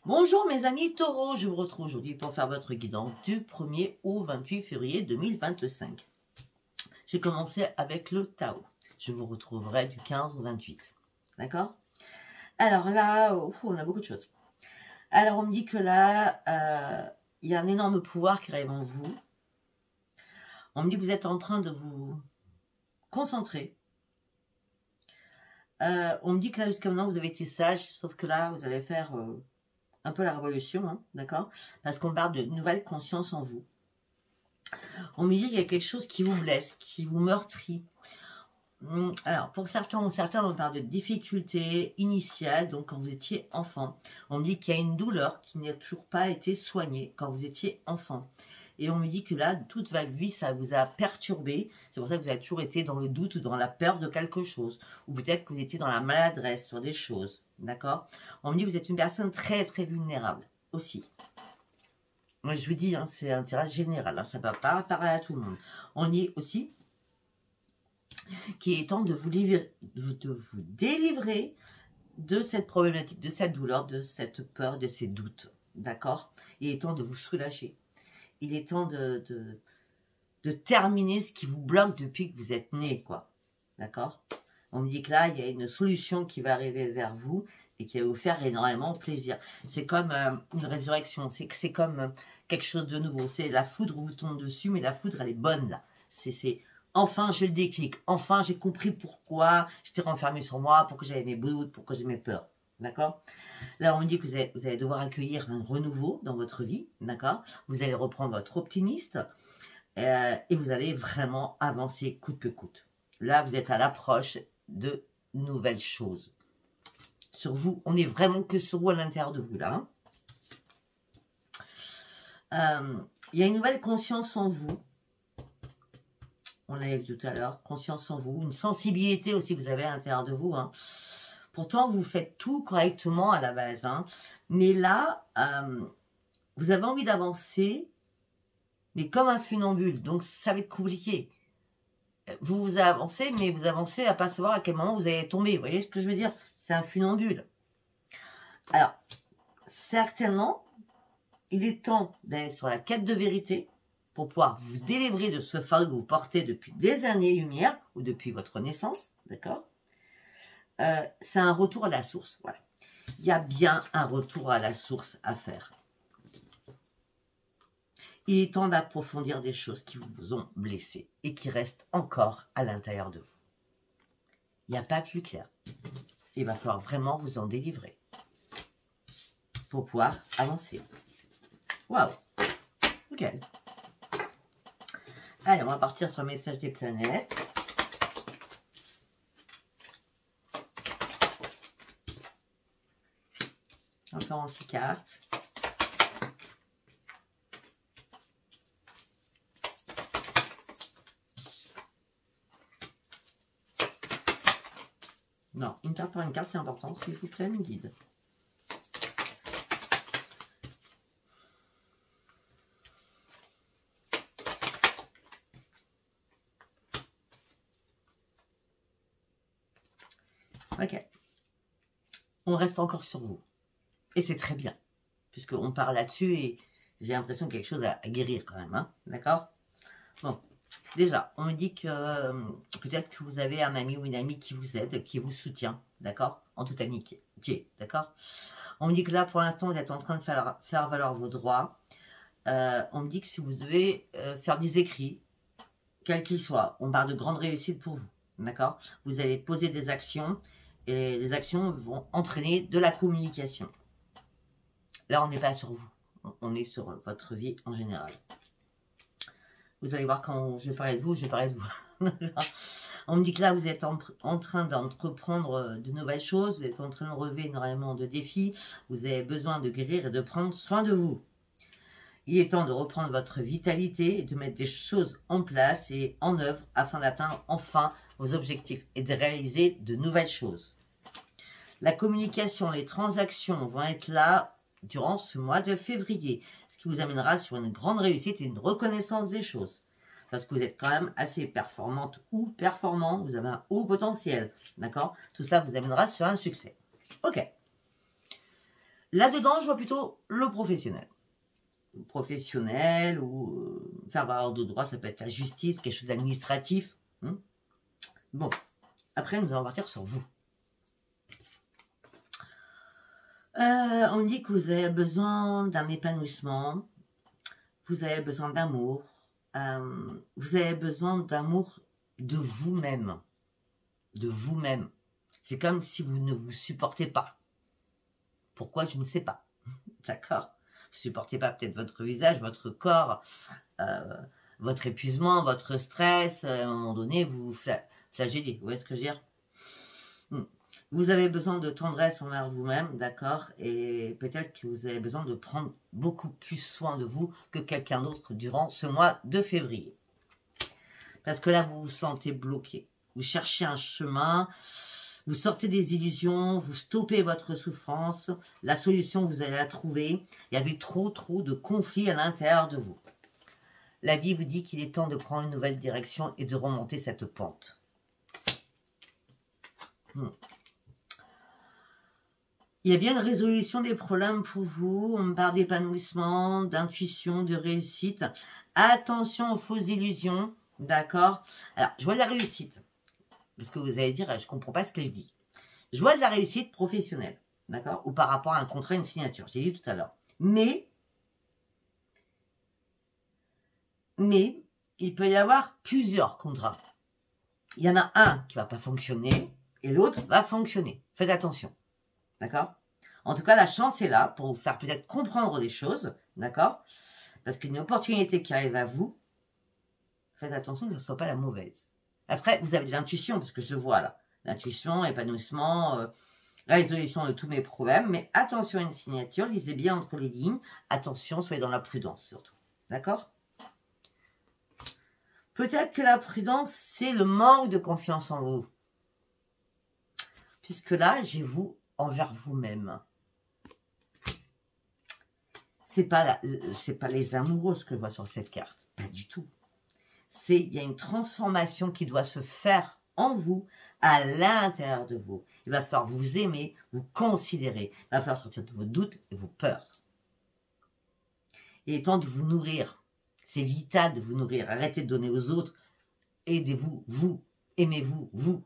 Bonjour mes amis taureaux, je vous retrouve aujourd'hui pour faire votre guidance du 1er au 28 février 2025. J'ai commencé avec le Tao. Je vous retrouverai du 15 au 28. D'accord? Alors là, on a beaucoup de choses. Alors on me dit que là, il y a un énorme pouvoir qui arrive en vous. On me dit que vous êtes en train de vous concentrer. On me dit que là, jusqu'à maintenant, vous avez été sage, sauf que là, vous allez faire un peu la révolution, hein, d'accord? Parce qu'on parle de nouvelle conscience en vous. On me dit qu'il y a quelque chose qui vous blesse, qui vous meurtrit. Alors, pour certains, on parle de difficultés initiales, donc quand vous étiez enfant. On me dit qu'il y a une douleur qui n'a toujours pas été soignée quand vous étiez enfant. Et on me dit que là, toute votre vie, ça vous a perturbé. C'est pour ça que vous avez toujours été dans le doute, dans la peur de quelque chose. Ou peut-être que vous étiez dans la maladresse sur des choses. D'accord? On me dit que vous êtes une personne très, très vulnérable aussi. Moi, je vous dis, hein, c'est un tirage général. Hein, ça ne va pas parler à tout le monde. On dit aussi qu'il est temps de vous délivrer de cette problématique, de cette douleur, de cette peur, de ces doutes. D'accord? Il est temps de vous soulager. Il est temps de terminer ce qui vous bloque depuis que vous êtes né, quoi. D'accord? On me dit que là, il y a une solution qui va arriver vers vous et qui va vous faire énormément plaisir. C'est comme une résurrection, c'est comme quelque chose de nouveau. C'est la foudre vous tombe dessus, mais la foudre, elle est bonne, là. C'est enfin, je le déclic. Enfin, j'ai compris pourquoi j'étais renfermée sur moi, pourquoi j'avais mes doutes, pourquoi j'ai mes peurs. D'accord? Là, on me dit que vous allez devoir accueillir un renouveau dans votre vie. D'accord? Vous allez reprendre votre optimiste et vous allez vraiment avancer coûte que coûte. Là, vous êtes à l'approche de nouvelles choses. Sur vous, on est vraiment que sur vous à l'intérieur de vous, là. Il y a une nouvelle conscience en vous. On l'a vu tout à l'heure, conscience en vous, une sensibilité aussi que vous avez à l'intérieur de vous. Hein. Pourtant, vous faites tout correctement à la base. Hein. Mais là, vous avez envie d'avancer, mais comme un funambule. Donc, ça va être compliqué. Vous avancez, mais vous avancez à pas savoir à quel moment vous allez tomber. Vous voyez ce que je veux dire? C'est un funambule. Alors, certainement, il est temps d'aller sur la quête de vérité pour pouvoir vous délivrer de ce fardeau que vous portez depuis des années-lumière ou depuis votre naissance, d'accord? C'est un retour à la source, voilà. Il y a bien un retour à la source à faire. Il est temps d'approfondir des choses qui vous ont blessé et qui restent encore à l'intérieur de vous. Il n'y a pas plus clair. Il va falloir vraiment vous en délivrer pour pouvoir avancer. Waouh! Ok. Allez, on va partir sur le message des planètes. Encore en 6 cartes. Non, une carte par une carte, c'est important, s'il vous plaît, mes guides. Ok. On reste encore sur vous. Et c'est très bien. Puisqu'on parle là-dessus et j'ai l'impression qu'il y a quelque chose à guérir quand même. Hein, d'accord? Bon. Déjà, on me dit que peut-être que vous avez un ami ou une amie qui vous aide, qui vous soutient. D'accord? En toute amitié. D'accord? On me dit que là, pour l'instant, vous êtes en train de faire valoir vos droits. On me dit que si vous devez faire des écrits, quels qu'ils soient, on parle de grande réussite pour vous. D'accord? Vous allez poser des actions et les actions vont entraîner de la communication. Là, on n'est pas sur vous. On est sur votre vie en général. Vous allez voir quand je vais parler de vous, je vais parler de vous. On me dit que là, vous êtes en train d'entreprendre de nouvelles choses. Vous êtes en train de relever énormément de défis. Vous avez besoin de guérir et de prendre soin de vous. Il est temps de reprendre votre vitalité et de mettre des choses en place et en œuvre afin d'atteindre enfin vos objectifs et de réaliser de nouvelles choses. La communication, les transactions vont être là durant ce mois de février, ce qui vous amènera sur une grande réussite et une reconnaissance des choses. Parce que vous êtes quand même assez performante ou performant, vous avez un haut potentiel, d'accord? Tout ça vous amènera sur un succès. Ok. Là-dedans, je vois plutôt le professionnel. Le professionnel ou faire valoir de droit, ça peut être la justice, quelque chose d'administratif. Bon, après, nous allons partir sur vous. On dit que vous avez besoin d'un épanouissement, vous avez besoin d'amour, vous avez besoin d'amour de vous-même. De vous-même. C'est comme si vous ne vous supportez pas. Pourquoi? Je ne sais pas. D'accord? Vous ne supportez pas peut-être votre visage, votre corps, votre épuisement, votre stress. À un moment donné, vous vous flagellez. Vous voyez ce que je veux dire? Vous avez besoin de tendresse envers vous-même, d'accord? Et peut-être que vous avez besoin de prendre beaucoup plus soin de vous que quelqu'un d'autre durant ce mois de février. Parce que là, vous vous sentez bloqué. Vous cherchez un chemin, vous sortez des illusions, vous stoppez votre souffrance. La solution, vous allez la trouver. Il y avait trop de conflits à l'intérieur de vous. La vie vous dit qu'il est temps de prendre une nouvelle direction et de remonter cette pente. Il y a bien une résolution des problèmes pour vous. On me parle d'épanouissement, d'intuition, de réussite. Attention aux fausses illusions, d'accord? Alors, je vois de la réussite. Parce que vous allez dire, je ne comprends pas ce qu'elle dit. Je vois de la réussite professionnelle, d'accord? Ou par rapport à un contrat, une signature. J'ai dit tout à l'heure. Mais, il peut y avoir plusieurs contrats. Il y en a un qui ne va pas fonctionner et l'autre va fonctionner. Faites attention. D'accord? En tout cas, la chance est là pour vous faire peut-être comprendre des choses. D'accord? Parce qu'une opportunité qui arrive à vous, faites attention que ce ne soit pas la mauvaise. Après, vous avez de l'intuition, parce que je le vois là. L'intuition, épanouissement, résolution de tous mes problèmes. Mais attention à une signature, lisez bien entre les lignes. Attention, soyez dans la prudence surtout. D'accord? Peut-être que la prudence, c'est le manque de confiance en vous. Puisque là, j'ai vous envers vous-même. C'est pas les amoureux que je vois sur cette carte. Pas du tout. Il y a une transformation qui doit se faire en vous, à l'intérieur de vous. Il va falloir vous aimer, vous considérer. Il va falloir sortir de vos doutes et vos peurs. Il est temps de vous nourrir. C'est vital de vous nourrir. Arrêtez de donner aux autres. Aidez-vous, vous. Aimez-vous, vous.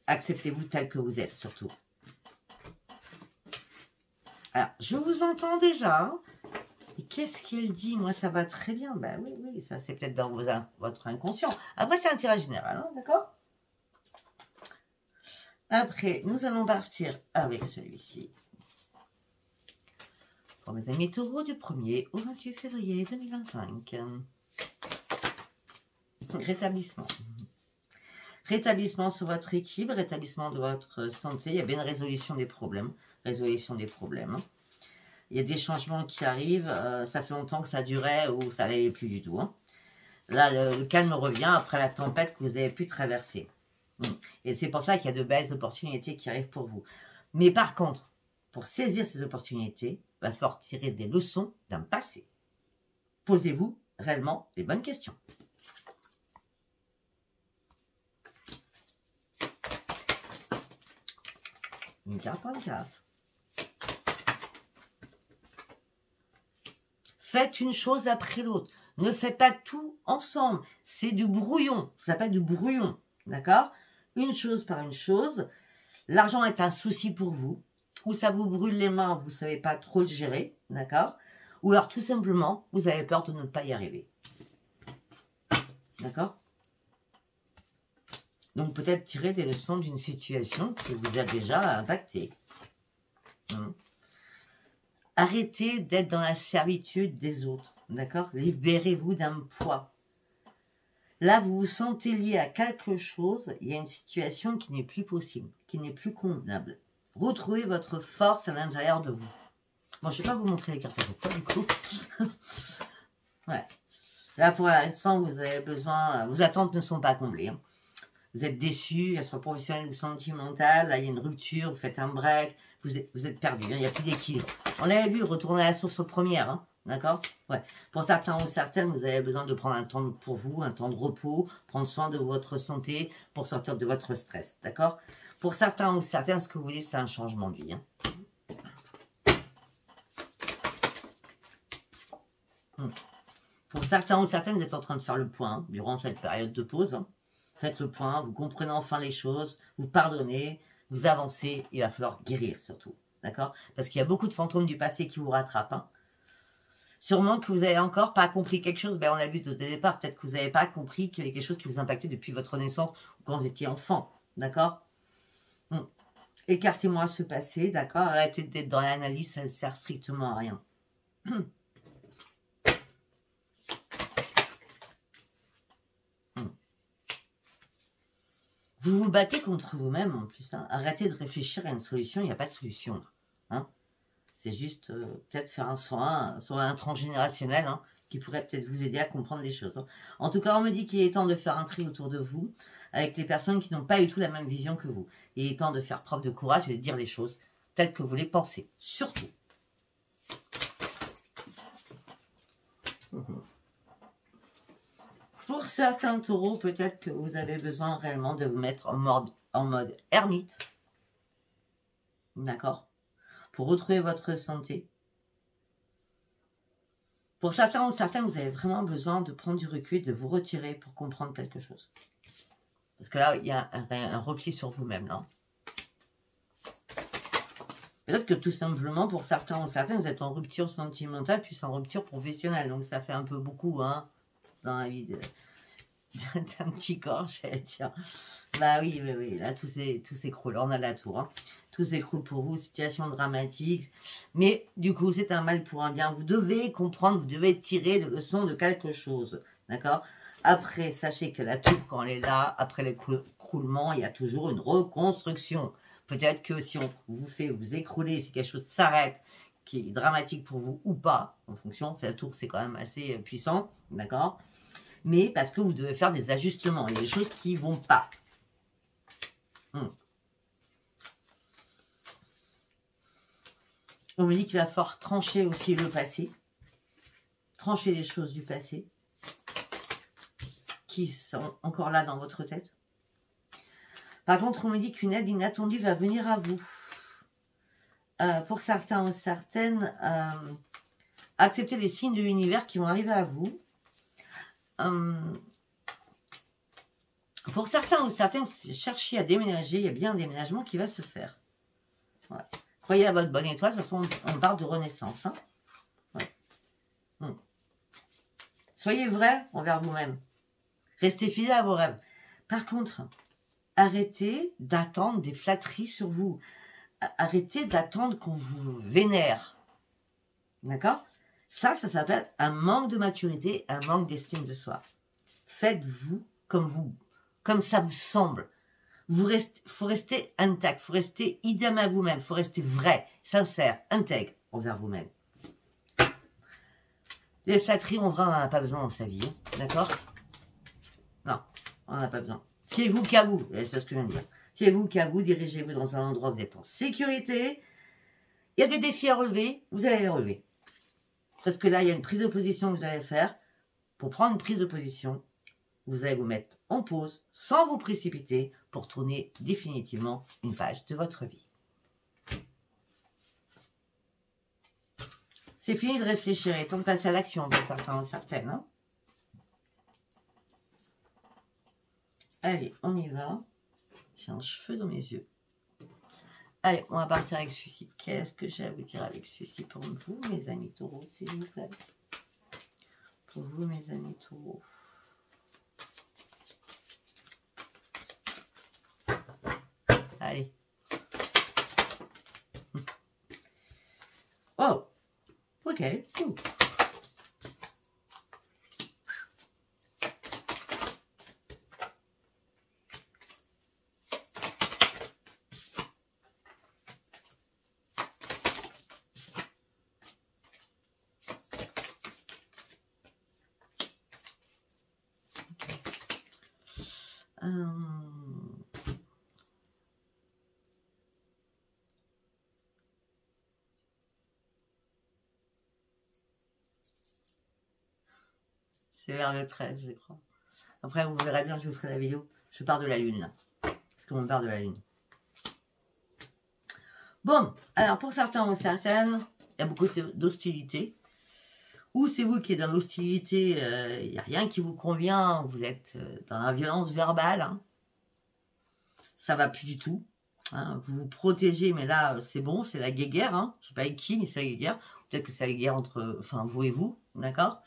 Acceptez-vous tel que vous êtes, surtout. Alors, je vous entends déjà. Et qu'est-ce qu'elle dit? Moi, ça va très bien. Ben oui, ça c'est peut-être dans votre inconscient. Après, c'est un tirage général, hein, d'accord? Après, nous allons partir avec celui-ci. Pour mes amis taureaux, du 1er au 28 février 2025. Rétablissement. Rétablissement sur votre équilibre, rétablissement de votre santé. Il y a bien une résolution des problèmes. Résolution des problèmes. Il y a des changements qui arrivent. Ça fait longtemps que ça durait ou ça n'allait plus du tout. Hein. Là, le calme revient après la tempête que vous avez pu traverser. Et c'est pour ça qu'il y a de belles opportunités qui arrivent pour vous. Mais par contre, pour saisir ces opportunités, il va falloir tirer des leçons d'un passé. Posez-vous réellement les bonnes questions. Une carte par une carte. Faites une chose après l'autre. Ne faites pas tout ensemble. C'est du brouillon. Ça s'appelle du brouillon. D'accord? Une chose par une chose. L'argent est un souci pour vous. Ou ça vous brûle les mains, vous ne savez pas trop le gérer. D'accord? Ou alors tout simplement, vous avez peur de ne pas y arriver. D'accord? Donc peut-être tirer des leçons d'une situation qui vous a déjà impacté. Arrêtez d'être dans la servitude des autres. D'accord? Libérez-vous d'un poids. Là, vous vous sentez lié à quelque chose. Il y a une situation qui n'est plus possible, qui n'est plus convenable. Retrouvez votre force à l'intérieur de vous. Bon, je ne vais pas vous montrer les cartes à chaque fois, du coup. Ouais. Là, pour l'instant, vous avez besoin... Vos attentes ne sont pas comblées. Hein. Vous êtes déçu, soit professionnel ou sentimental. Là, il y a une rupture, vous faites un break. Vous êtes perdu, hein, il n'y a plus d'équilibre. On l'avait vu, retourner à la source première. Hein, d'accord? Ouais. Pour certains ou certaines, vous avez besoin de prendre un temps pour vous, un temps de repos, prendre soin de votre santé pour sortir de votre stress. D'accord? Pour certains ou certaines, ce que vous voulez, c'est un changement de vie. Hein. Pour certains ou certaines, vous êtes en train de faire le point durant cette période de pause. Hein. Faites le point, vous comprenez enfin les choses, vous pardonnez, vous avancez. Il va falloir guérir surtout. D'accord? Parce qu'il y a beaucoup de fantômes du passé qui vous rattrapent. Hein. Sûrement que vous n'avez encore pas compris quelque chose. Ben, on l'a vu au départ. Peut-être que vous n'avez pas compris qu'il y avait quelque chose qui vous impactait depuis votre naissance ou quand vous étiez enfant. D'accord? Écartez-moi ce passé. D'accord? Arrêtez d'être dans l'analyse. Ça ne sert strictement à rien. Vous vous battez contre vous-même en plus. Hein. Arrêtez de réfléchir à une solution. Il n'y a pas de solution. Hein. C'est juste peut-être faire un soin transgénérationnel hein, qui pourrait peut-être vous aider à comprendre les choses. Hein. En tout cas, on me dit qu'il est temps de faire un tri autour de vous avec les personnes qui n'ont pas du tout la même vision que vous. Il est temps de faire preuve de courage et de dire les choses telles que vous les pensez. Surtout. Pour certains taureaux, peut-être que vous avez besoin réellement de vous mettre en mode ermite. D'accord? Pour retrouver votre santé. Pour certains ou certaines, vous avez vraiment besoin de prendre du recul, de vous retirer pour comprendre quelque chose. Parce que là, il y a un repli sur vous-même. Là. Peut-être que tout simplement, pour certains ou certaines, vous êtes en rupture sentimentale, puis en rupture professionnelle. Donc ça fait un peu beaucoup hein, dans la vie d'un petit corps, j'allais dire. Bah oui, là tout s'écroule, on a la tour. Hein. Tout s'écroule pour vous, situation dramatique. Mais du coup, c'est un mal pour un bien. Vous devez comprendre, vous devez tirer des leçons de quelque chose. D'accord? Après, sachez que la tour, quand elle est là, après l'écroulement, il y a toujours une reconstruction. Peut-être que si on vous fait vous écrouler, si quelque chose s'arrête, qui est dramatique pour vous ou pas, en fonction, la tour, c'est quand même assez puissant. D'accord? Mais parce que vous devez faire des ajustements. Il y a des choses qui ne vont pas. On me dit qu'il va falloir trancher aussi le passé. Trancher les choses du passé. Qui sont encore là dans votre tête. Par contre, on me dit qu'une aide inattendue va venir à vous. Pour certains ou certaines, acceptez les signes de l'univers qui vont arriver à vous. Pour certains ou certaines, cherchez à déménager, il y a bien un déménagement qui va se faire. Ouais. Croyez à votre bonne étoile, de toute façon, on parle de renaissance. Hein. Ouais. Soyez vrai envers vous-même. Restez fidèle à vos rêves. Par contre, arrêtez d'attendre des flatteries sur vous. Arrêtez d'attendre qu'on vous vénère. D'accord? Ça s'appelle un manque de maturité, un manque d'estime de soi. Faites-vous comme ça vous semble. Faut rester intact, faut rester idem à vous-même, faut rester vrai, sincère, intègre envers vous-même. Les flatteries, on n'en a pas besoin dans sa vie, hein, d'accord? Non, on n'en a pas besoin. Fiez-vous qu'à vous, c'est ce que je viens de dire. Fiez-vous qu'à vous, dirigez-vous dans un endroit où vous êtes en sécurité. Il y a des défis à relever, vous allez les relever. Parce que là, il y a une prise de position que vous allez faire. Pour prendre une prise de position, vous allez vous mettre en pause, sans vous précipiter, pour tourner définitivement une page de votre vie. C'est fini de réfléchir, il est temps de passer à l'action pour certains ou certaines. Hein. Allez, on y va. J'ai un cheveu dans mes yeux. Allez, on va partir avec celui-ci. Qu'est-ce que j'ai à vous dire avec celui-ci pour vous, mes amis taureaux, s'il vous plaît? Pour vous, mes amis taureaux. Allez. Oh, ok, cool. C'est vers le 13, je crois. Après, vous verrez bien, je vous ferai la vidéo. Je pars de la Lune, là. Parce qu'on part de la Lune. Bon, alors pour certains ou certaines, il y a beaucoup d'hostilité. Ou c'est vous qui êtes dans l'hostilité, il n'y a rien qui vous convient, vous êtes dans la violence verbale. Hein. Ça va plus du tout. Hein. Vous vous protégez, mais là, c'est bon, c'est la guéguerre. Hein. Je ne sais pas avec qui, mais c'est la guéguerre. Peut-être que c'est la guerre entre vous et vous, d'accord?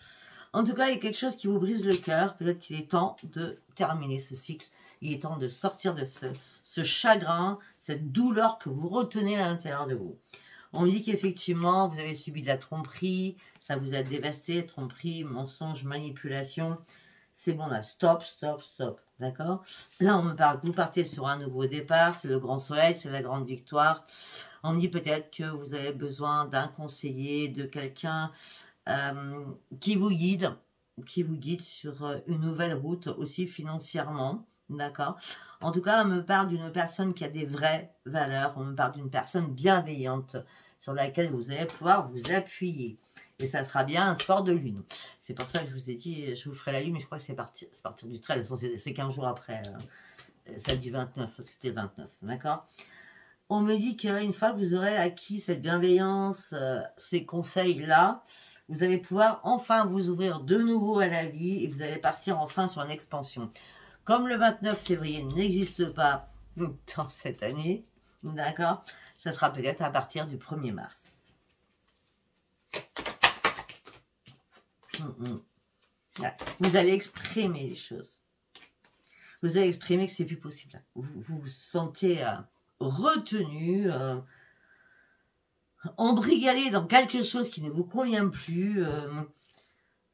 En tout cas, il y a quelque chose qui vous brise le cœur. Peut-être qu'il est temps de terminer ce cycle. Il est temps de sortir de ce chagrin, cette douleur que vous retenez à l'intérieur de vous. On dit qu'effectivement, vous avez subi de la tromperie, ça vous a dévasté, tromperie, mensonge, manipulation. C'est bon là, stop, stop, stop, d'accord? Là, on me parle que vous partez sur un nouveau départ, c'est le grand soleil, c'est la grande victoire. On me dit peut-être que vous avez besoin d'un conseiller, de quelqu'un qui vous guide sur une nouvelle route aussi financièrement. D'accord. En tout cas, on me parle d'une personne qui a des vraies valeurs. On me parle d'une personne bienveillante sur laquelle vous allez pouvoir vous appuyer. Et ça sera bien un sport de lune. C'est pour ça que je vous ai dit, je vous ferai la lune, mais je crois que c'est partir du 13. C'est 15 jours après celle du 29. C'était le 29. D'accord. On me dit qu'une fois que vous aurez acquis cette bienveillance, ces conseils-là, vous allez pouvoir enfin vous ouvrir de nouveau à la vie et vous allez partir enfin sur une expansion. Comme le 29 février n'existe pas dans cette année, d'accord, ça sera peut-être à partir du 1er mars. Vous allez exprimer les choses. Vous allez exprimer que c'est plus possible. Vous vous sentez retenu, embrigadé dans quelque chose qui ne vous convient plus,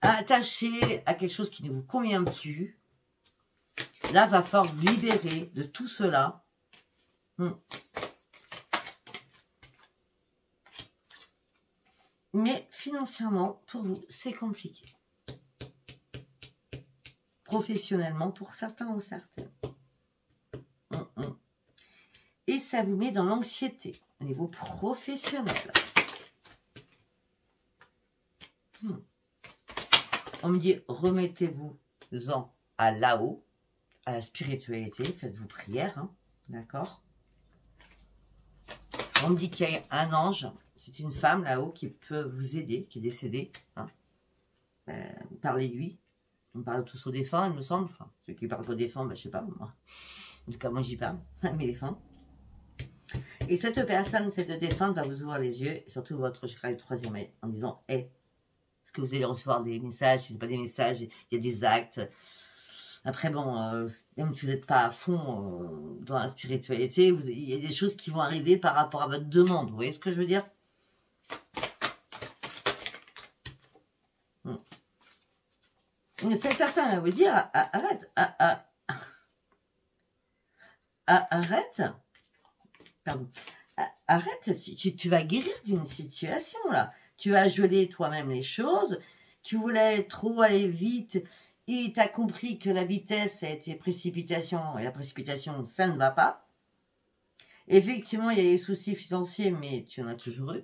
attaché à quelque chose qui ne vous convient plus. Là, va falloir vous libérer de tout cela. Mais financièrement, pour vous, c'est compliqué. Professionnellement, pour certains ou certaines. Et ça vous met dans l'anxiété au niveau professionnel. On me dit, remettez-vous-en à là-haut, à la spiritualité, faites-vous prière, hein, d'accord? On me dit qu'il y a un ange, c'est une femme là-haut qui peut vous aider, qui est décédée. Hein. Parlez-lui. On parle tous aux défunts, il me semble. Enfin, ceux qui parlent pas aux défunts, ben, je sais pas, moi. En tout cas, moi j'y parle, à mes défunts. Et cette personne, cette défunte, va vous ouvrir les yeux, et surtout votre chakra du 3e œil, en disant, hey, est-ce que vous allez recevoir des messages? Si ce n'est pas des messages, il y a des actes. Après, bon, même si vous n'êtes pas à fond dans la spiritualité, il y a des choses qui vont arriver par rapport à votre demande. Vous voyez ce que je veux dire? Cette personne va vous dire, arrête, arrête, pardon, arrête, tu vas guérir d'une situation, là. Tu vas geler toi-même les choses, tu voulais trop aller vite, et tu as compris que la vitesse a été précipitation, et la précipitation, ça ne va pas. Effectivement, il y a des soucis financiers, mais tu en as toujours eu,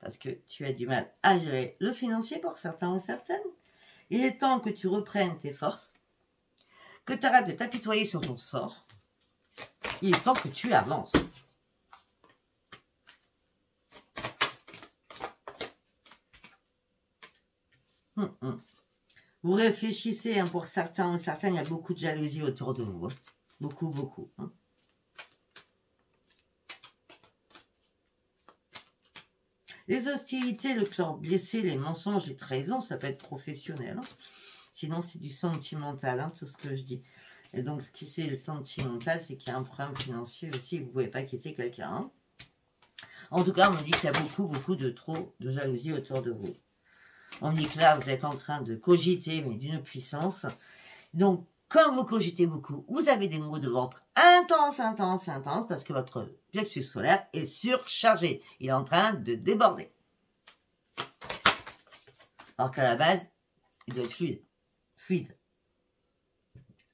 parce que tu as du mal à gérer le financier pour certains ou certaines. Il est temps que tu reprennes tes forces, que tu arrêtes de t'apitoyer sur ton sort. Il est temps que tu avances. Vous réfléchissez, hein, pour certains ou certaines, il y a beaucoup de jalousie autour de vous. Hein. Beaucoup, beaucoup. Hein. Les hostilités, le cœur blessé, les mensonges, les trahisons, ça peut être professionnel. Hein. Sinon, c'est du sentimental, hein, tout ce que je dis. Et donc, ce qui c'est le sentimental, c'est qu'il y a un problème financier aussi. Vous ne pouvez pas quitter quelqu'un. Hein. En tout cas, on me dit qu'il y a beaucoup, beaucoup de jalousie autour de vous. On me dit que là, vous êtes en train de cogiter, mais d'une puissance. Donc, quand vous cogitez beaucoup, vous avez des maux de ventre intenses, intenses, intenses, parce que votre plexus solaire est surchargé. Il est en train de déborder. Alors qu'à la base, il doit être fluide. Fluide.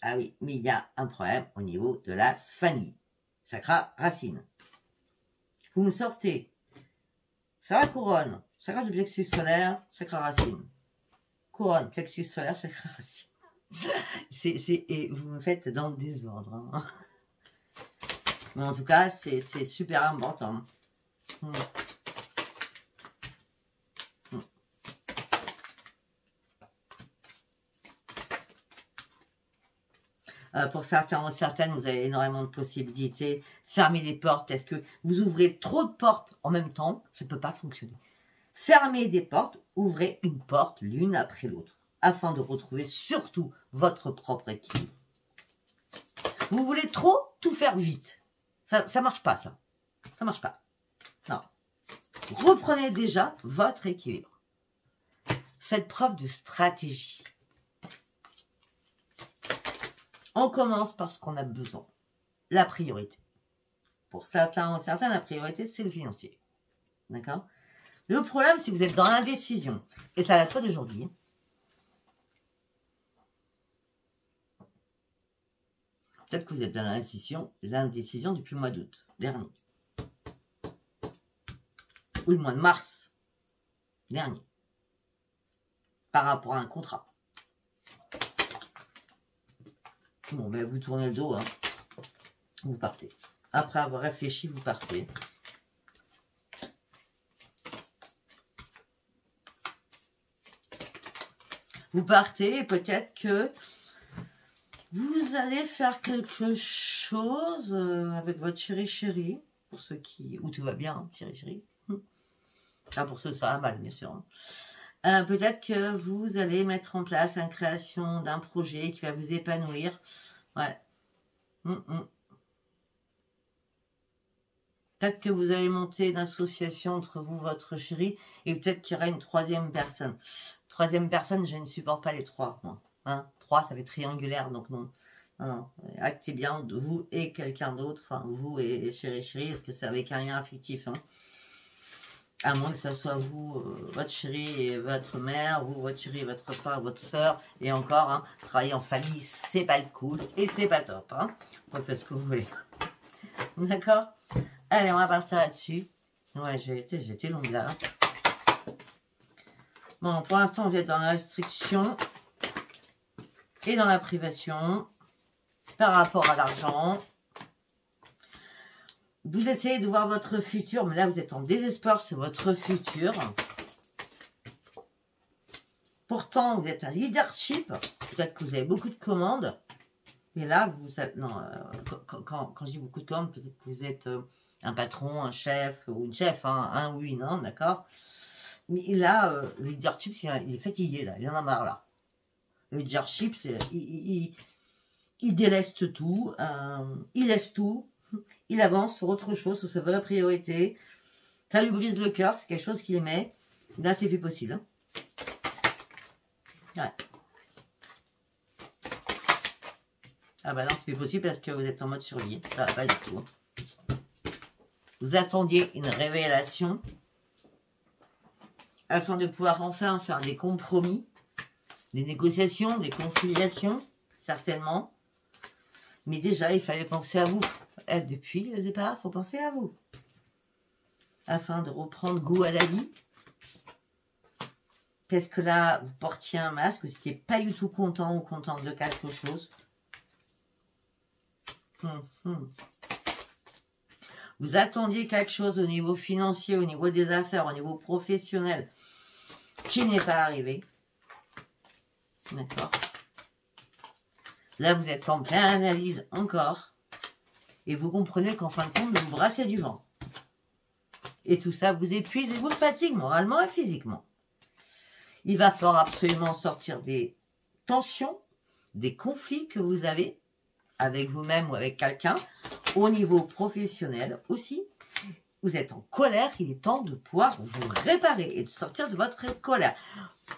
Ah oui, mais il y a un problème au niveau de la famille. Chakra racine. Vous me sortez chakra couronne, chakra du plexus solaire, chakra racine. Couronne, plexus solaire, chakra racine. Et vous me faites dans le désordre. Hein. Mais en tout cas, c'est super important. Pour certains ou certaines, vous avez énormément de possibilités. Fermez des portes. Est-ce que vous ouvrez trop de portes en même temps? Ça ne peut pas fonctionner. Fermez des portes, ouvrez une porte l'une après l'autre, afin de retrouver surtout votre propre équilibre. Vous voulez trop tout faire vite. Ça marche pas, ça. Ça marche pas. Non. Reprenez déjà votre équilibre. Faites preuve de stratégie. On commence par ce qu'on a besoin. La priorité. Pour certains ou certaines, la priorité, c'est le financier. D'accord? Le problème, c'est que vous êtes dans l'indécision. Et ça date pas d'aujourd'hui. Peut-être que vous êtes dans l'indécision depuis le mois d'août dernier. Ou le mois de mars dernier. Par rapport à un contrat. Bon, ben vous tournez le dos, hein. Vous partez. Après avoir réfléchi, vous partez. Vous partez et peut-être que vous allez faire quelque chose avec votre chéri, pour ceux qui... où tout va bien, hein, chéri. Ah, pour ceux ça va mal, bien sûr. Peut-être que vous allez mettre en place la création d'un projet qui va vous épanouir. Ouais. Peut-être que vous allez monter une association entre vous, votre chéri, et peut-être qu'il y aura une troisième personne. Troisième personne, je ne supporte pas les trois, moi. Hein, 3, ça fait triangulaire, donc non. Non. Actez bien de vous et quelqu'un d'autre, enfin vous et chéri, est-ce que c'est avec un lien affectif, hein? À moins que ce soit vous, votre chéri et votre mère, vous, votre chéri et votre frère, votre soeur, et encore, hein, travailler en famille, c'est pas cool, et c'est pas top, hein. Vous faites ce que vous voulez. D'accord? Allez, on va partir là-dessus. Ouais, j'ai été longue là. Bon, pour l'instant, vous êtes dans la restriction et dans la privation par rapport à l'argent. Vous essayez de voir votre futur, mais là, vous êtes en désespoir sur votre futur. Pourtant, vous êtes un leadership. Peut-être que vous avez beaucoup de commandes. Mais là, vous êtes... Non, quand je dis beaucoup de commandes, peut-être que vous êtes un patron, un chef ou une chef, hein, un ou une, hein, d'accord? Mais là, le leadership, il est fatigué, là. Il en a marre, là. Le leadership, il déleste tout. Il laisse tout. Il avance sur autre chose, sur sa vraie priorité. Ça lui brise le cœur, c'est quelque chose qu'il aimait. Là, c'est plus possible. Hein. Ouais. Ah bah non, c'est plus possible parce que vous êtes en mode survie. Ça va pas du tout. Vous attendiez une révélation afin de pouvoir enfin faire des compromis, des négociations, des conciliations, certainement. Mais déjà, il fallait penser à vous. Depuis le départ, il faut penser à vous. Afin de reprendre goût à la vie. Parce que là, vous portiez un masque, vous n'étiez pas du tout content ou contente de quelque chose. Vous attendiez quelque chose au niveau financier, au niveau des affaires, au niveau professionnel, qui n'est pas arrivé. D'accord. Là, vous êtes en pleine analyse encore. Et vous comprenez qu'en fin de compte, vous brassez du vent. Et tout ça vous épuise et vous fatigue moralement et physiquement. Il va falloir absolument sortir des tensions, des conflits que vous avez avec vous-même ou avec quelqu'un, au niveau professionnel aussi. Vous êtes en colère, il est temps de pouvoir vous réparer et de sortir de votre colère.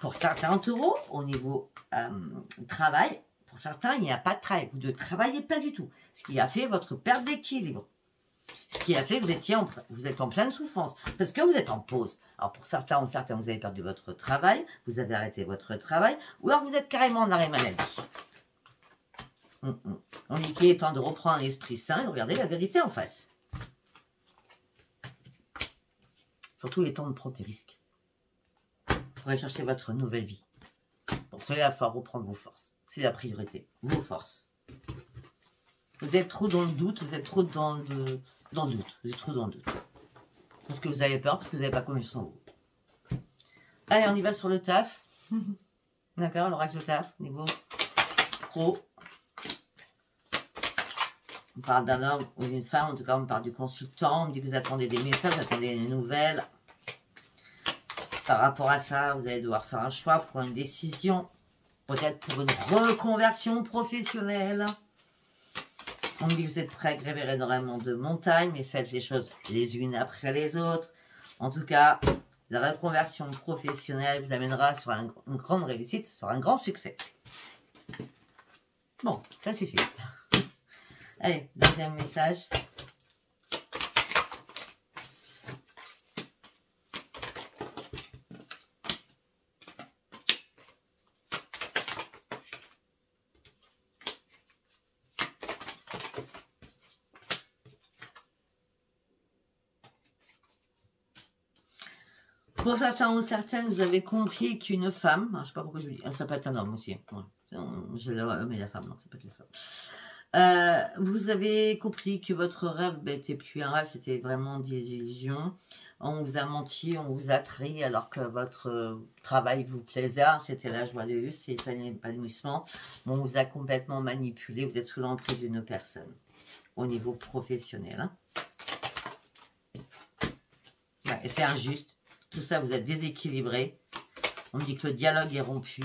Pour certains taureaux, au niveau travail, pour certains, il n'y a pas de travail. Vous ne travaillez pas du tout. Ce qui a fait votre perte d'équilibre. Ce qui a fait que vous êtes en pleine souffrance. Parce que vous êtes en pause. Alors pour certains ou certaines, vous avez perdu votre travail. Vous avez arrêté votre travail. Ou alors vous êtes carrément en arrêt maladie. On dit qu'il est temps de reprendre l'esprit sain et de regarder la vérité en face. Surtout, il est temps de prendre des risques. Pour aller chercher votre nouvelle vie. Pour cela, il va falloir reprendre vos forces. C'est la priorité. Vos forces. Vous êtes trop dans le doute, vous êtes trop dans le doute. Vous êtes trop dans le doute. Parce que vous avez peur, parce que vous n'avez pas confiance en vous. Allez, on y va sur le taf. D'accord, l'oracle de taf, niveau pro. On parle d'un homme ou d'une femme, en tout cas on parle du consultant. On me dit que vous attendez des messages, vous attendez des nouvelles. Par rapport à ça, vous allez devoir faire un choix, prendre une décision. Peut-être pour une reconversion professionnelle. On me dit que vous êtes prêt à gravir énormément de montagnes, mais faites les choses les unes après les autres. En tout cas, la reconversion professionnelle vous amènera sur une grande réussite, sur un grand succès. Bon, ça c'est fait. Allez, deuxième message. Pour certains ou certaines, vous avez compris qu'une femme, je ne sais pas pourquoi je vous dis, ça peut être un homme aussi. J'ai l'homme et la femme, non, ça peut être la femme. Vous avez compris que votre rêve n'était plus un rêve, c'était vraiment des illusions. On vous a menti, on vous a trahi alors que votre travail vous plaisait, c'était la joie de vivre, c'était l'épanouissement. On vous a complètement manipulé, vous êtes sous l'emprise d'une personne au niveau professionnel. Hein. Ouais, et c'est injuste. Tout ça, vous êtes déséquilibré. On me dit que le dialogue est rompu.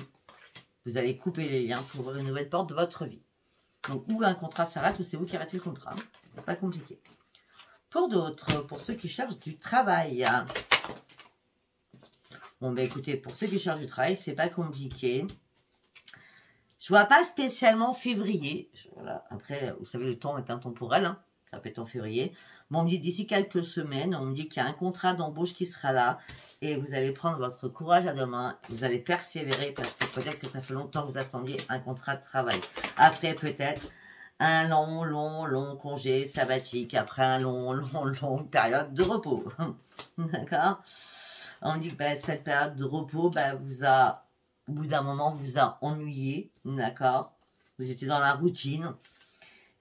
Vous allez couper les liens pour ouvrir une nouvelle porte de votre vie. Donc, ou un contrat s'arrête, ou c'est vous qui arrêtez le contrat. C'est pas compliqué. Pour d'autres, pour ceux qui cherchent du travail. Bon, ben écoutez, pour ceux qui cherchent du travail, c'est pas compliqué. Je vois pas spécialement février. Voilà. Après, vous savez, le temps est intemporel. Hein. Ça peut être en février. Bon, on me dit d'ici quelques semaines, on me dit qu'il y a un contrat d'embauche qui sera là et vous allez prendre votre courage à deux mains, vous allez persévérer parce que peut-être que ça fait longtemps que vous attendiez un contrat de travail. Après, peut-être un long congé sabbatique, après un longue période de repos. D'accord? On me dit que cette période de repos au bout d'un moment, vous a ennuyé. D'accord? Vous étiez dans la routine.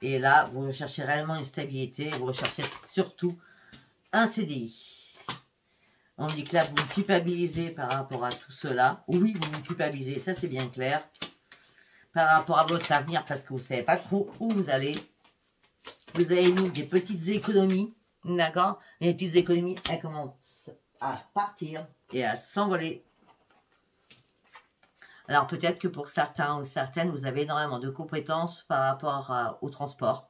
Et là, vous recherchez réellement une stabilité. Vous recherchez surtout un CDI. On dit que là, vous vous culpabilisez par rapport à tout cela. Oui, vous vous culpabilisez, ça c'est bien clair. Par rapport à votre avenir, parce que vous ne savez pas trop où vous allez. Vous avez nous des petites économies. D'accord? Et les petites économies, elles commencent à partir et à s'envoler. Alors peut-être que pour certains ou certaines, vous avez énormément de compétences par rapport au transport.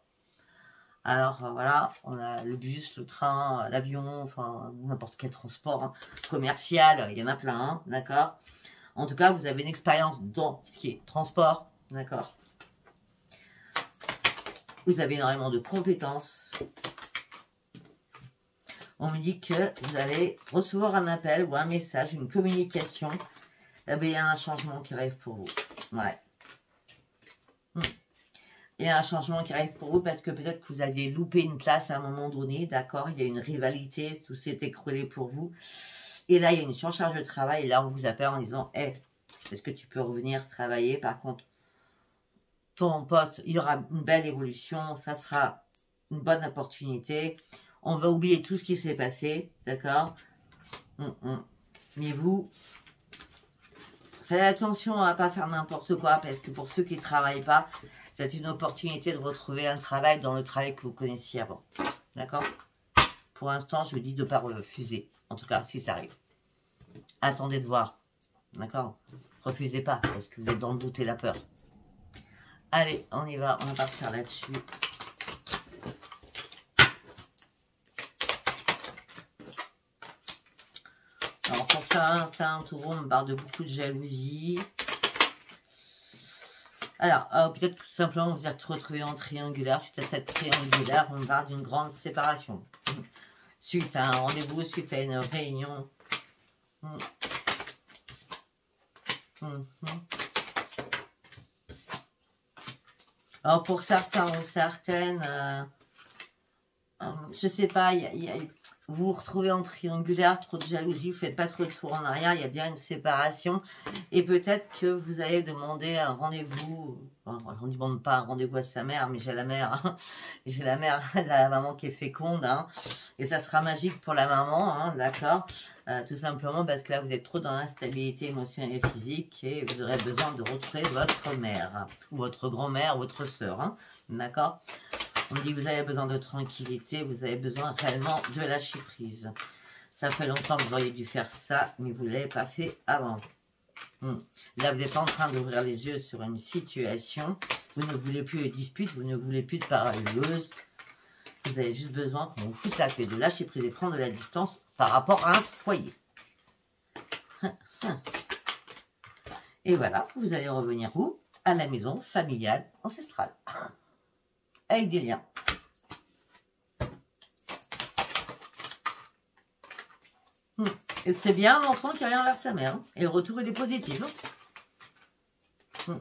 Alors voilà, on a le bus, le train, l'avion, enfin n'importe quel transport hein, commercial, il y en a plein, hein, d'accord? En tout cas, vous avez une expérience dans ce qui est transport, d'accord? Vous avez énormément de compétences. On me dit que vous allez recevoir un appel ou un message, une communication. Eh bien, il y a un changement qui arrive pour vous. Ouais. Il y a un changement qui arrive pour vous parce que peut-être que vous aviez loupé une place à un moment donné, d'accord? Il y a une rivalité, tout s'est écroulé pour vous. Et là, il y a une surcharge de travail. Et là, on vous appelle en disant, hey, est-ce que tu peux revenir travailler? Par contre, ton poste, il y aura une belle évolution. Ça sera une bonne opportunité. On va oublier tout ce qui s'est passé, d'accord? Mais vous... faites attention à ne pas faire n'importe quoi, parce que pour ceux qui ne travaillent pas, c'est une opportunité de retrouver un travail dans le travail que vous connaissiez avant. D'accord? Pour l'instant, je vous dis de ne pas refuser. En tout cas, si ça arrive. Attendez de voir. D'accord? Refusez pas, parce que vous êtes dans le doute et la peur. Allez, on y va. On va partir là-dessus. Alors pour certains taureaux, on me parle de beaucoup de jalousie. Alors, peut-être tout simplement vous êtes retrouvé en triangulaire. Suite à cette triangulaire, on parle d'une grande séparation. Suite à un rendez-vous, suite à une réunion. Alors pour certains ou certaines, je sais pas, vous vous retrouvez en triangulaire, trop de jalousie, vous ne faites pas trop de tour en arrière, il y a bien une séparation. Et peut-être que vous allez demander un rendez-vous, enfin, on ne demande pas un rendez-vous à sa mère, mais j'ai la mère, hein, j'ai la mère, la maman qui est féconde, hein, et ça sera magique pour la maman, hein, d'accord, tout simplement parce que là vous êtes trop dans l'instabilité émotionnelle et physique et vous aurez besoin de retrouver votre mère, hein, ou votre grand-mère, votre soeur, hein, d'accord. On me dit que vous avez besoin de tranquillité, vous avez besoin réellement de lâcher prise. Ça fait longtemps que vous auriez dû faire ça, mais vous ne l'avez pas fait avant. Là, vous êtes en train d'ouvrir les yeux sur une situation. Vous ne voulez plus de disputes, vous ne voulez plus de paralyseuses. Vous avez juste besoin qu'on vous foute la paix, de lâcher prise et prendre de la distance par rapport à un foyer. Et voilà, vous allez revenir où? À la maison familiale ancestrale. Avec des liens. Et c'est bien un enfant qui revient vers sa mère. Hein. Et le retour il est positif. Hein.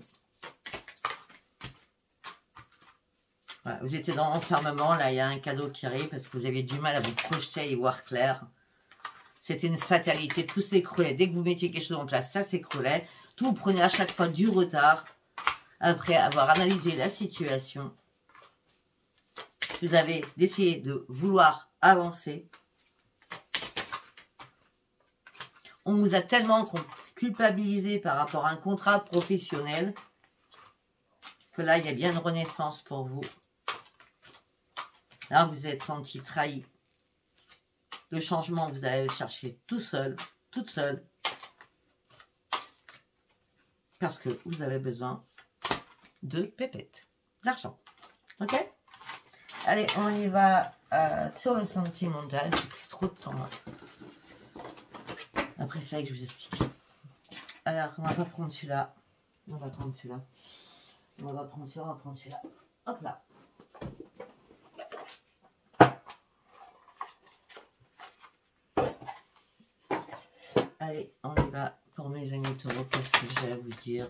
Voilà, vous étiez dans l'enfermement. Là, il y a un cadeau qui arrive parce que vous aviez du mal à vous projeter et y voir clair. C'était une fatalité. Tout s'écroulait. Dès que vous mettiez quelque chose en place, ça s'écroulait. Tout vous prenez à chaque fois du retard. Après avoir analysé la situation. Vous avez décidé de vouloir avancer. On vous a tellement culpabilisé par rapport à un contrat professionnel que là, il y a bien une renaissance pour vous. Là, vous êtes senti trahi. Le changement, vous allez le chercher tout seul, toute seule. Parce que vous avez besoin de pépettes, d'argent. Ok? Allez, on y va sur le sentimental. J'ai pris trop de temps. Là. Après, il fallait que je vous explique. Alors, on va pas prendre celui-là. On va prendre celui-là. On va prendre celui-là, on va prendre celui-là. Hop là. Allez, on y va pour mes amis taureaux. Qu'est-ce que j'ai à vous dire?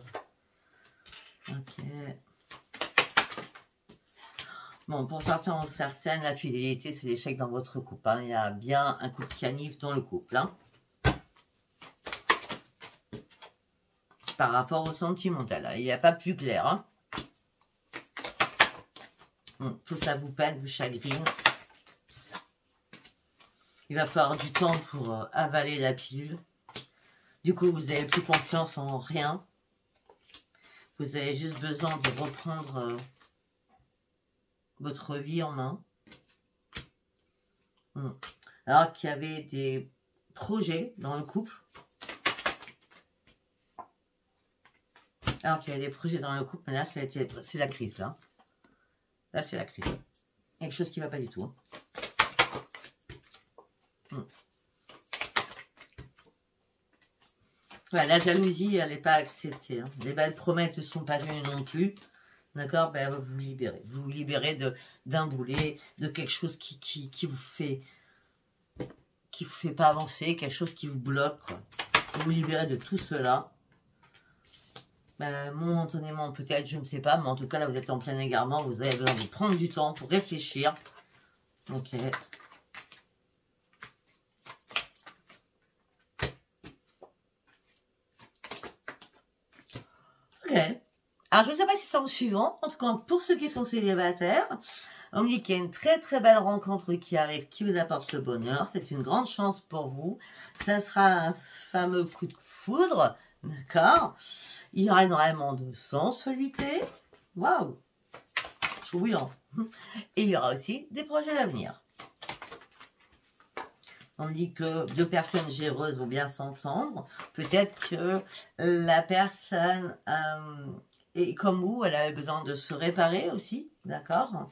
Ok. Bon, pour certains ou certaines, la fidélité, c'est l'échec dans votre couple. Hein. Il y a bien un coup de canif dans le couple. Hein. Par rapport au sentimental. Il n'y a pas plus clair. Hein. Tout ça vous peine, vous chagrine. Il va falloir du temps pour avaler la pilule. Du coup, vous n'avez plus confiance en rien. Vous avez juste besoin de reprendre votre vie en main. Alors qu'il y avait des projets dans le couple. Alors qu'il y avait des projets dans le couple, mais là, c'est la crise, là. Là, c'est la crise. Quelque chose qui ne va pas du tout. Hein. Voilà, la jalousie, elle n'est pas acceptée. Hein. Les belles promesses ne sont pas venues non plus. D'accord? Ben, vous vous libérez. Vous vous libérez d'un boulet, de quelque chose qui vous fait pas avancer, quelque chose qui vous bloque. Quoi. Vous vous libérez de tout cela. Ben, momentanément, peut-être, je ne sais pas, mais en tout cas, là, vous êtes en plein égarement. Vous avez besoin de prendre du temps pour réfléchir. Ok. Ok. Alors, je ne sais pas si c'est en suivant. En tout cas, pour ceux qui sont célibataires, on me dit qu'il y a une très très belle rencontre qui arrive, qui vous apporte le bonheur. C'est une grande chance pour vous. Ça sera un fameux coup de foudre. D'accord? Il y aura énormément de sensualité. Waouh! Chaud bouillant. Et il y aura aussi des projets à venir. On me dit que deux personnes généreuses vont bien s'entendre. Peut-être que la personne est comme vous, elle avait besoin de se réparer aussi. D'accord?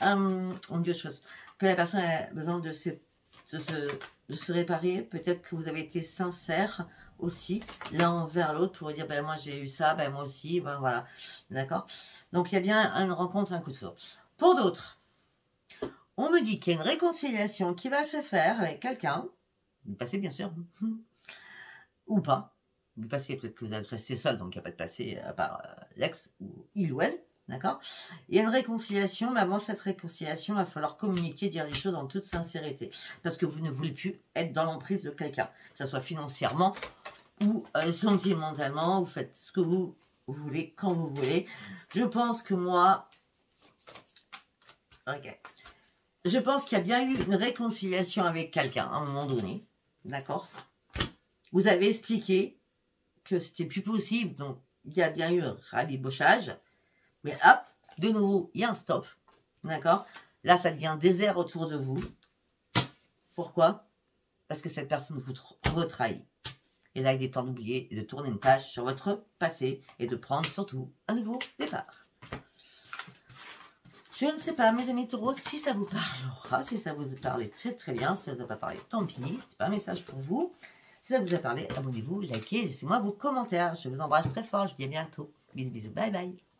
On me dit autre chose. Que la personne a besoin de se réparer. Peut-être que vous avez été sincère aussi l'un envers l'autre pour dire ben moi j'ai eu ça, ben moi aussi, ben voilà. D'accord? Donc il y a bien une rencontre, un coup de foudre. Pour d'autres, on me dit qu'il y a une réconciliation qui va se faire avec quelqu'un. Vous passez bien sûr. Ou pas. Vous passez, peut-être que vous êtes resté seul, donc il n'y a pas de passé à part l'ex, ou il ou elle. D'accord? Il y a une réconciliation, mais avant cette réconciliation, il va falloir communiquer, dire les choses en toute sincérité. Parce que vous ne voulez plus être dans l'emprise de quelqu'un, que ce soit financièrement ou sentimentalement. Vous faites ce que vous voulez, quand vous voulez. Je pense que moi... Ok. Je pense qu'il y a bien eu une réconciliation avec quelqu'un à un moment donné. D'accord? Vous avez expliqué que c'était plus possible, donc il y a bien eu un rabibochage. Mais hop, de nouveau, il y a un stop. D'accord? Là, ça devient désert autour de vous. Pourquoi? Parce que cette personne vous retrahit. Et là, il est temps d'oublier et de tourner une page sur votre passé et de prendre surtout un nouveau départ. Je ne sais pas, mes amis taureaux, si ça vous parlera, si ça vous a parlé très très bien, si ça ne vous a pas parlé, tant pis, c'est pas un message pour vous. Si ça vous a parlé, abonnez-vous, likez, laissez-moi vos commentaires. Je vous embrasse très fort, je vous dis à bientôt. Bisous, bisous, bye bye.